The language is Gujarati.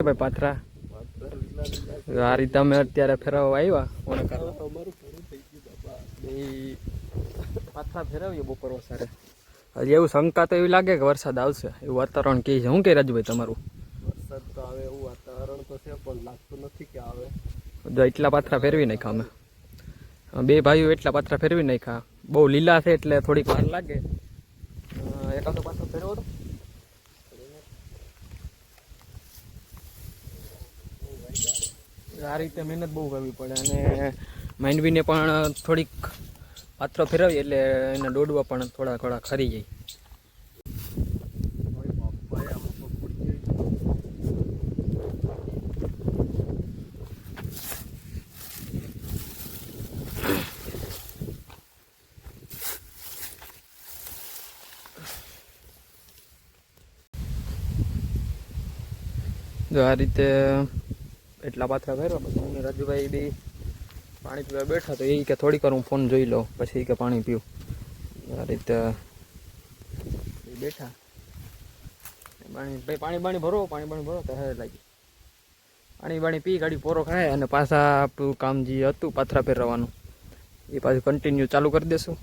ભાઈ પાથરા આ રીતે અમે અત્યારે ફેરવવા આવ્યા પાથરા ફેરવીએ બપોર વસારે હજી એવું શંકા તો એવી લાગે કે વરસાદ આવશે એવું વાતાવરણ કે છે. શું કે રાજુભાઈ તમારું? વરસાદ તો આવે એવું વાતાવરણ તો છે પણ લાગતું નથી કે આવે. જો એટલા પાથરા ફેરવી નાખ્યા અમે બે ભાઈઓ એટલા પાથરા ફેરવી નાખ્યા. બહુ લીલા છે એટલે થોડીક વાર લાગે. એકાદો પાથરો ફેરવો તો આ રીતે મહેનત બહુ કરવી પડે અને માંડવીને પણ થોડીક પાથરો ફેરવીએ એટલે એના દોડવા પણ થોડા થોડા ખરી જાય. જો આ રીતે એટલા પાથરા ફેરવા પછી મને રાજુભાઈ બી પાણી પીવા બેઠા તો એ કે થોડીક વાર હું ફોન જોઈ લઉં પછી કે પાણી પીવું. આ રીતે બેઠા પાણી ભરો તો હે લાગી પાણી પી ગાડી પોરો ખાય અને પાછા આપણું કામ જે હતું પાથરા ફેરવવાનું એ પાછું કન્ટિન્યુ ચાલુ કરી દેશું.